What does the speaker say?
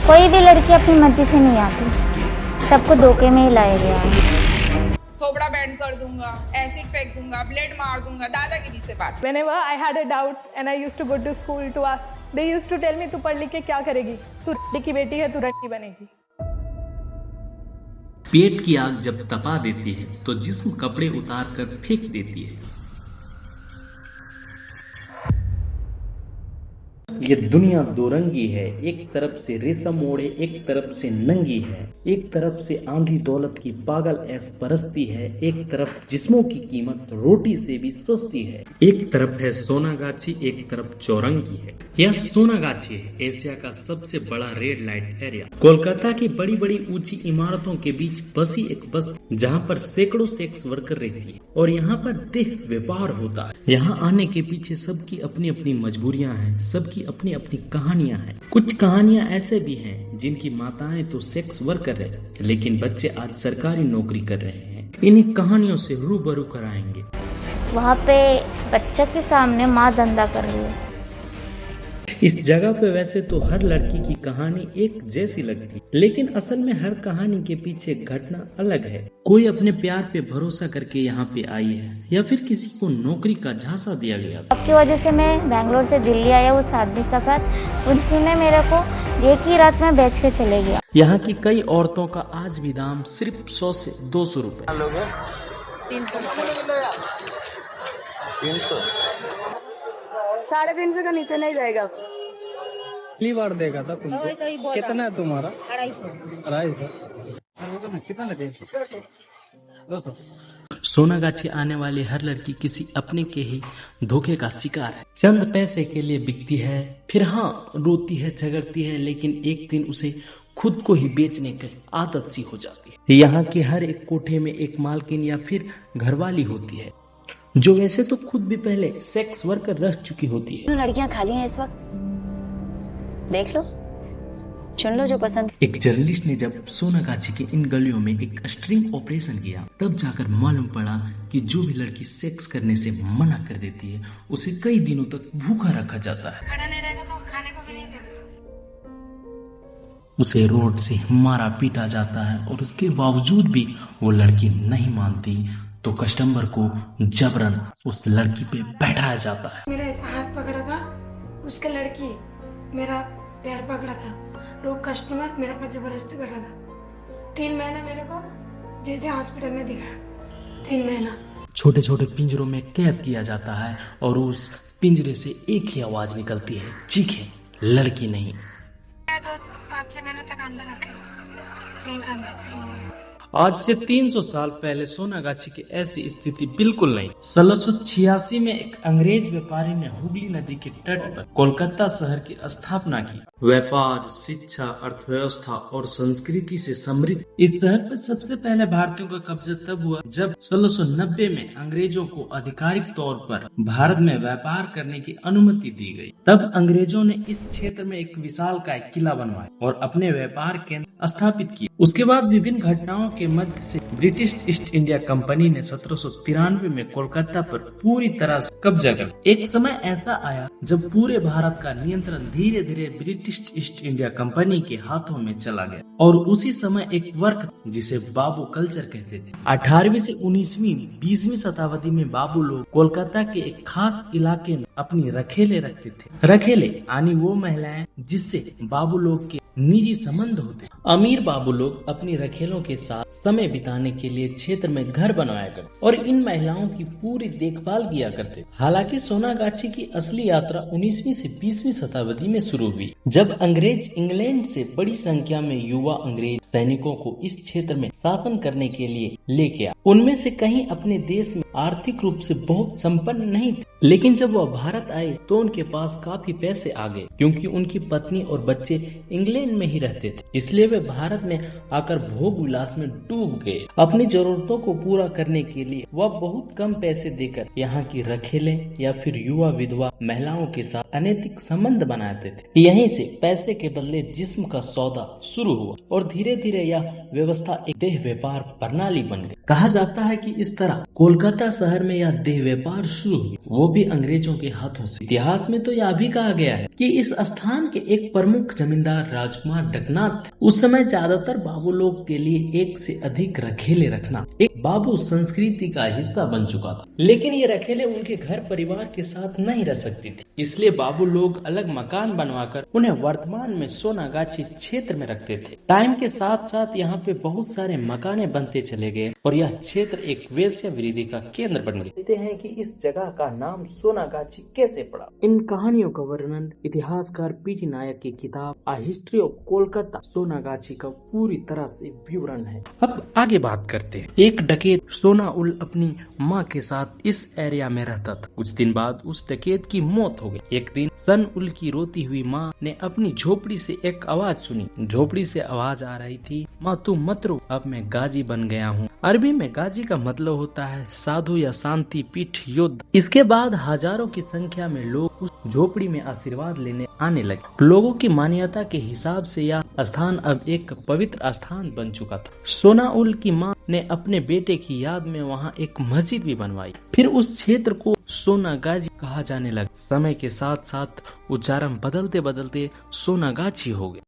कोई भी लड़की अपनी मर्जी से नहीं आती, सबको धोखे में ही लाया गया है। थोबड़ा बैंड कर दूंगा, एसिड फेंक दूंगा, ब्लेड मार दूंगा, दादागिरी से बात। Whenever I had a doubt and I used to go to school to ask, they used to tell me तू पढ़ लिख के क्या करेगी, तू रंडी की बेटी है, तू रंडी बनेगी। पेट की आग जब तपा देती है तो जिस्म कपड़े उतार कर फेंक देती है। ये दुनिया दो रंगी है, एक तरफ से रेशम ओढ़े एक तरफ से नंगी है, एक तरफ से आंधी दौलत की पागल ऐस परस्ती है, एक तरफ जिस्मों की कीमत रोटी से भी सस्ती है। एक तरफ है सोनागाछी, एक तरफ चौरंगी है। यह सोनागाछी है एशिया का सबसे बड़ा रेड लाइट एरिया। कोलकाता की बड़ी बड़ी ऊंची इमारतों के बीच बसी एक बस्ती जहाँ पर सैकड़ों सेक्स वर्कर रहती है और यहाँ पर देह व्यापार होता है। यहाँ आने के पीछे सबकी अपनी अपनी मजबूरियाँ हैं, सबकी अपनी अपनी कहानियां हैं। कुछ कहानियां ऐसे भी हैं जिनकी माताएं तो सेक्स वर्कर है लेकिन बच्चे आज सरकारी नौकरी कर रहे हैं। इन्हीं कहानियों से रूबरू कराएंगे। वहाँ पे बच्चा के सामने माँ धंधा कर रही है। इस जगह पे वैसे तो हर लड़की की कहानी एक जैसी लगती, लेकिन असल में हर कहानी के पीछे घटना अलग है। कोई अपने प्यार पे भरोसा करके यहाँ पे आई है या फिर किसी को नौकरी का झांसा दिया गया। आपकी वजह से मैं बैंगलोर से दिल्ली आया उस आदमी का साथ, उसने मेरे को एक ही रात में बेच के चले गया। यहाँ की कई औरतों का आज भी दाम सिर्फ 100 से 200 रुपए। 300 350 का नीचे नहीं जाएगा। पहली बार देखा था तुमको। कितना है तुम्हारा? 250। कितना लगे? 200। सोनागाछी आने वाली हर लड़की किसी अपने के ही धोखे का शिकार है। चंद पैसे के लिए बिकती है, फिर हाँ रोती है, झगड़ती है, लेकिन एक दिन उसे खुद को ही बेचने की आदत सी हो जाती है। यहाँ के हर एक कोठे में एक मालकिन या फिर घरवाली होती है जो वैसे तो खुद भी पहले सेक्स वर्कर रह चुकी होती है। लड़कियां खाली हैं इस वक्त, देख लो, चुन लो जो पसंद। एक जर्नलिस्ट ने जब सोनागाछी के इन गलियों में एक स्ट्रिंग ऑपरेशन किया तब जाकर मालूम पड़ा कि जो भी लड़की सेक्स करने से मना कर देती है उसे कई दिनों तक भूखा रखा जाता है। खड़ा नहीं रहेगा तो खाने को भी नहीं देगा। उसे रोड से मारा पीटा जाता है और उसके बावजूद भी वो लड़की नहीं मानती तो कस्टमर को जबरन उस लड़की पे बैठाया जाता है। मेरा ऐसा हाथ पकड़ा था, उसका लड़की मेरा पैर पकड़ा था, रोग कस्टमर मेरे पर जबरदस्ती कर रहा था। 3 महीना मेरे को जे हॉस्पिटल में दिखाया। 3 महीना छोटे छोटे पिंजरों में कैद किया जाता है और उस पिंजरे से एक ही आवाज निकलती है, चीखे, लड़की नहीं। तो 5-6 महीने तक अंदर रखे। आज से 300 साल पहले सोनागाछी की ऐसी स्थिति बिल्कुल नहीं। 1686 में एक अंग्रेज व्यापारी ने हुगली नदी के तट पर कोलकाता शहर की स्थापना की। व्यापार, शिक्षा, अर्थव्यवस्था और संस्कृति से समृद्ध इस शहर पर सबसे पहले भारतीयों का कब्जा तब हुआ जब 1690 में अंग्रेजों को आधिकारिक तौर पर भारत में व्यापार करने की अनुमति दी गई। तब अंग्रेजों ने इस क्षेत्र में एक विशालकाय किला बनवाया और अपने व्यापार केंद्र स्थापित किए। उसके बाद विभिन्न घटनाओं के मध्य से ब्रिटिश ईस्ट इंडिया कंपनी ने 1793 में कोलकाता पर पूरी तरह से कब्जा कर। एक समय ऐसा आया जब पूरे भारत का नियंत्रण धीरे धीरे ब्रिटिश ईस्ट इंडिया कंपनी के हाथों में चला गया और उसी समय एक वर्ग जिसे बाबू कल्चर कहते थे। 18वीं से 19वीं 20वीं शताब्दी में बाबू लोग कोलकाता के एक खास इलाके में अपनी रखेले रखते थे। रखेले यानी वो महिलाएं जिससे बाबू लोग के निजी संबंध होते। अमीर बाबू लोग अपनी रखेलों के साथ समय बिताने के लिए क्षेत्र में घर बनवाया करते और इन महिलाओं की पूरी देखभाल किया करते। हालांकि सोनागाछी की असली यात्रा 19वीं से 20वीं शताब्दी में शुरू हुई जब अंग्रेज इंग्लैंड से बड़ी संख्या में युवा अंग्रेज सैनिकों को इस क्षेत्र में शासन करने के लिए लेके आए। उनमें से कहीं अपने देश में आर्थिक रूप से बहुत संपन्न नहीं थे, लेकिन जब वह भारत आए तो उनके पास काफी पैसे आ गए क्योंकि उनकी पत्नी और बच्चे इंग्लैंड में ही रहते थे। इसलिए वे भारत में आकर भोग विलास में डूब गए। अपनी जरूरतों को पूरा करने के लिए वह बहुत कम पैसे देकर यहाँ की रखेले या फिर युवा विधवा महिलाओं के साथ अनैतिक संबंध बनाते थे। यहीं से पैसे के बदले जिस्म का सौदा शुरू हुआ और धीरे धीरे यह व्यवस्था एक देह व्यापार प्रणाली बन गई। कहा जाता है कि इस तरह कोलकाता शहर में यह देह व्यापार शुरू हुई, वो भी अंग्रेजों के हाथों से। इतिहास में तो यह भी कहा गया है कि इस स्थान के एक प्रमुख जमींदार राजू राजकुमार डकनाथ। उस समय ज्यादातर बाबू लोग के लिए एक से अधिक रखेले रखना एक बाबू संस्कृति का हिस्सा बन चुका था, लेकिन ये रखेले उनके घर परिवार के साथ नहीं रह सकती थी, इसलिए बाबू लोग अलग मकान बनवाकर उन्हें वर्तमान में सोनागाछी क्षेत्र में रखते थे। टाइम के साथ साथ यहाँ पे बहुत सारे मकाने बनते चले गए और यह क्षेत्र एक वेश्यावृत्ति का केंद्र बन गया। कहते हैं कि इस जगह का नाम सोनागाछी कैसे पड़ा। इन कहानियों का वर्णन इतिहासकार पीटी नायक की किताब आ हिस्ट्री ऑफ कोलकाता सोनागाछी का पूरी तरह से विवरण है। अब आगे बात करते हैं। एक डकैत सोनाउल अपनी माँ के साथ इस एरिया में रहता था। कुछ दिन बाद उस डकैत की मौत हो गई। एक दिन सनउल की रोती हुई माँ ने अपनी झोपड़ी से एक आवाज सुनी। झोपड़ी से आवाज आ रही थी, माँ तू मत रो, अब मैं गाजी बन गया हूँ। अरबी में गाजी का मतलब होता है साधु या शांति पीठ योद्धा। इसके बाद हजारों की संख्या में लोग उस झोपड़ी में आशीर्वाद लेने आने लगे। लोगों की मान्यता के हिसाब से यह स्थान अब एक पवित्र स्थान बन चुका था। सोनाउल की माँ ने अपने बेटे की याद में वहाँ एक मस्जिद भी बनवाई। फिर उस क्षेत्र को सोनागाछी कहा जाने लगा। समय के साथ साथ उच्चारण बदलते बदलते सोनागाछी हो गया।